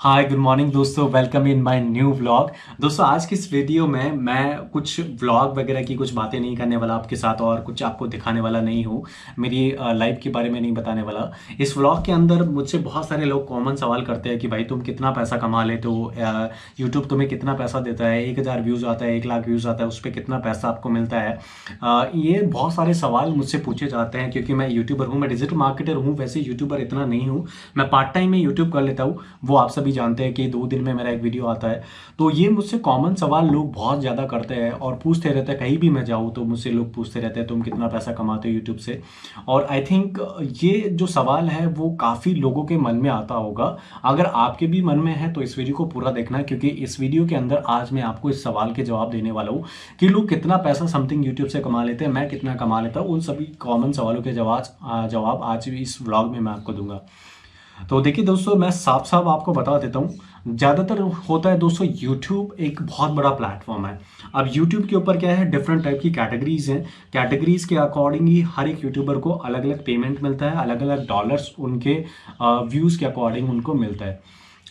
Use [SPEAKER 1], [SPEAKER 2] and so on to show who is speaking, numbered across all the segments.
[SPEAKER 1] Hi good morning दोस्तों, welcome in my new vlog. दोस्तों आज की इस वीडियो में मैं कुछ व्लॉग वगैरह की कुछ बातें नहीं करने वाला आपके साथ और कुछ आपको दिखाने वाला नहीं हूँ। मेरी लाइफ के बारे में नहीं बताने वाला। इस व्लॉग के अंदर मुझसे बहुत सारे लोग कॉमन सवाल करते हैं कि भाई तुम कितना पैसा कमा लेते हो, यूट्यूब तुम्हें कितना पैसा देता है, 1,000 व्यूज़ आता है, 1,00,000 व्यूज़ आता है, उस पर कितना पैसा आपको मिलता है। ये बहुत सारे सवाल मुझसे पूछे जाते हैं क्योंकि मैं यूट्यूबर हूँ, मैं डिजिटल मार्केटर हूँ। वैसे यूट्यूबर इतना नहीं हूँ, मैं पार्ट टाइम में यूट्यूब कर लेता हूँ। वो आप सभी जानते हैं कि 2 दिन में मेरा एक वीडियो आता है। तो ये मुझसे कॉमन सवाल लोग बहुत ज़्यादा करते हैं और पूछते रहते हैं। कहीं भी मैं जाऊँ तो मुझसे लोग पूछते रहते हैं तुम कितना पैसा कमाते हो यूट्यूब से। और आई थिंक ये जो सवाल है वो काफ़ी लोगों के मन में आता होगा। अगर आपके भी मन में है तो इस वीडियो को पूरा देखना, क्योंकि इस वीडियो के अंदर आज मैं आपको इस सवाल के जवाब देने वाला हूँ कि लोग कितना पैसा समथिंग यूट्यूब से कमा लेते हैं, मैं कितना कमा लेता हूँ। उन सभी कॉमन सवालों के जवाब आज भी इस व्लॉग में मैं आपको दूंगा। तो देखिए दोस्तों, मैं साफ साफ आपको बता देता हूँ। ज़्यादातर होता है दोस्तों, यूट्यूब एक बहुत बड़ा प्लेटफॉर्म है। अब यूट्यूब के ऊपर क्या है, डिफरेंट टाइप की कैटेगरीज हैं। कैटेगरीज के अकॉर्डिंग ही हर एक यूट्यूबर को अलग अलग पेमेंट मिलता है, अलग अलग डॉलर्स उनके व्यूज़ के अकॉर्डिंग उनको मिलता है।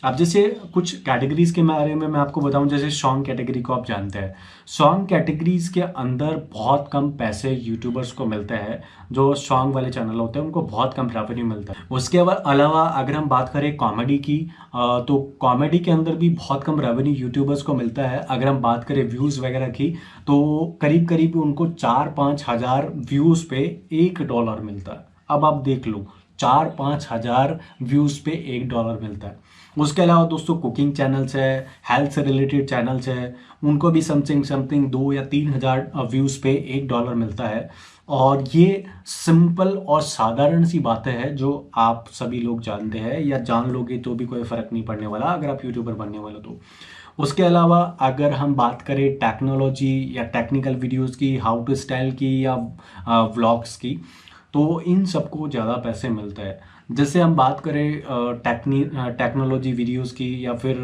[SPEAKER 1] अब जैसे कुछ कैटेगरीज के बारे में मैं आपको बताऊं, जैसे सॉन्ग कैटेगरी को आप जानते हैं। सॉन्ग कैटेगरीज के अंदर बहुत कम पैसे यूट्यूबर्स को मिलते हैं। जो सॉन्ग वाले चैनल होते हैं उनको बहुत कम रेवेन्यू मिलता है। उसके अलावा अगर हम बात करें कॉमेडी की, तो कॉमेडी के अंदर भी बहुत कम रेवेन्यू यूट्यूबर्स को मिलता है। अगर हम बात करें व्यूज़ वगैरह की, तो करीब करीब उनको 4-5 हज़ार व्यूज़ पे $1 मिलता है। अब आप देख लो, 4-5 हज़ार व्यूज़ पे $1 मिलता है। उसके अलावा दोस्तों कुकिंग चैनल्स है, हेल्थ से रिलेटेड चैनल्स है, उनको भी समथिंग समथिंग 2 या 3 हज़ार व्यूज़ पे $1 मिलता है। और ये सिंपल और साधारण सी बातें हैं जो आप सभी लोग जानते हैं, या जान लोगे तो भी कोई फ़र्क नहीं पड़ने वाला अगर आप यूट्यूबर बनने वाले हो तो। उसके अलावा अगर हम बात करें टेक्नोलॉजी या टेक्निकल वीडियोस की, हाउ टू स्टाइल की, या व्लॉग्स की, तो इन सबको ज़्यादा पैसे मिलते हैं। जैसे हम बात करें टेक्नोलॉजी वीडियोस की या फिर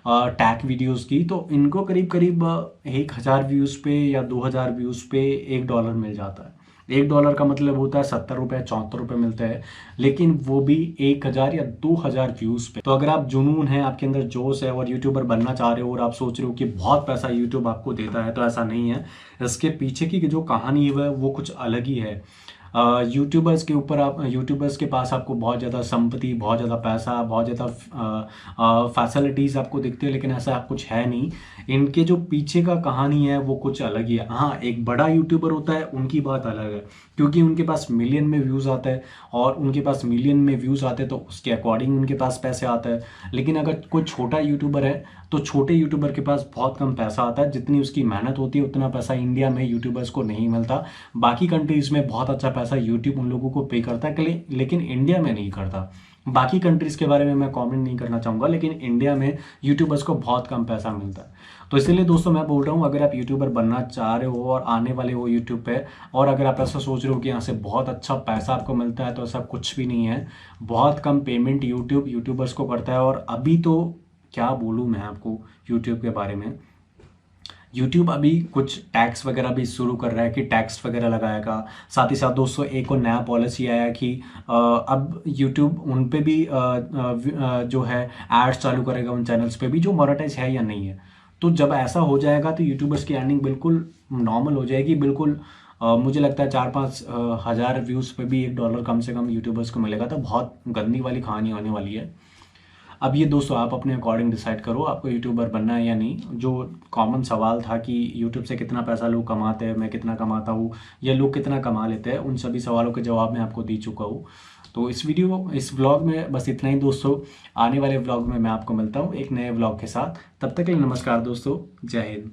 [SPEAKER 1] टैक वीडियोस की, तो इनको करीब करीब 1,000 व्यूज़ पे या 2,000 व्यूज़ पे $1 मिल जाता है। $1 का मतलब होता है 70 रुपये 74 रुपये मिलते हैं, लेकिन वो भी 1,000 या 2,000 व्यूज़ पे। तो अगर आप जुनून है, आपके अंदर जोश है और यूट्यूबर बनना चाह रहे हो और आप सोच रहे हो कि बहुत पैसा यूट्यूब आपको देता है, तो ऐसा नहीं है। इसके पीछे की जो कहानी है वो कुछ अलग ही है। यूट्यूबर्स के पास आपको बहुत ज़्यादा संपत्ति, बहुत ज़्यादा पैसा, बहुत ज़्यादा फैसिलिटीज़ आपको दिखते हैं, लेकिन ऐसा कुछ है नहीं। इनके जो पीछे का कहानी है वो कुछ अलग ही है। हाँ, एक बड़ा यूट्यूबर होता है, उनकी बात अलग है, क्योंकि उनके पास मिलियन में व्यूज़ आता है, और उनके पास मिलियन में व्यूज़ आते हैं तो उसके अकॉर्डिंग उनके पास पैसे आता है। लेकिन अगर कोई छोटा यूट्यूबर है तो छोटे यूट्यूबर के पास बहुत कम पैसा आता है। जितनी उसकी मेहनत होती है उतना पैसा इंडिया में यूट्यूबर्स को नहीं मिलता। बाकी कंट्रीज़ में बहुत अच्छा पैसा यूट्यूब उन लोगों को पे करता है, लेकिन इंडिया में नहीं करता। बाकी कंट्रीज़ के बारे में मैं कमेंट नहीं करना चाहूँगा, लेकिन इंडिया में यूट्यूबर्स को बहुत कम पैसा मिलता है। तो इसीलिए दोस्तों मैं बोल रहा हूँ, अगर आप यूट्यूबर बनना चाह रहे हो और आने वाले हो यूट्यूब पे, और अगर आप ऐसा सोच रहे हो कि यहाँ से बहुत अच्छा पैसा आपको मिलता है, तो ऐसा कुछ भी नहीं है। बहुत कम पेमेंट यूट्यूबर्स को करता है। और अभी तो क्या बोलूँ मैं आपको यूट्यूब के बारे में। यूट्यूब अभी कुछ टैक्स वगैरह भी शुरू कर रहा है कि टैक्स वगैरह लगाएगा। साथ ही साथ दोस्तों एक और नया पॉलिसी आया कि अब यूट्यूब उन पे भी जो है एड्स चालू करेगा, उन चैनल्स पे भी जो मोनेटाइज है या नहीं है। तो जब ऐसा हो जाएगा तो यूट्यूबर्स की अर्निंग बिल्कुल नॉर्मल हो जाएगी। बिल्कुल मुझे लगता है 4-5 हज़ार व्यूज़ पे भी $1 कम से कम यूट्यूबर्स को मिलेगा। तो बहुत गंदी वाली कहानी होने वाली है। अब ये दोस्तों आप अपने अकॉर्डिंग डिसाइड करो आपको यूट्यूबर बनना है या नहीं। जो कॉमन सवाल था कि यूट्यूब से कितना पैसा लोग कमाते हैं, मैं कितना कमाता हूँ, या लोग कितना कमा लेते हैं, उन सभी सवालों के जवाब मैं आपको दे चुका हूँ। तो इस व्लॉग में बस इतना ही दोस्तों। आने वाले व्लॉग में मैं आपको मिलता हूँ एक नए व्लॉग के साथ। तब तक के लिए नमस्कार दोस्तों, जय हिंद।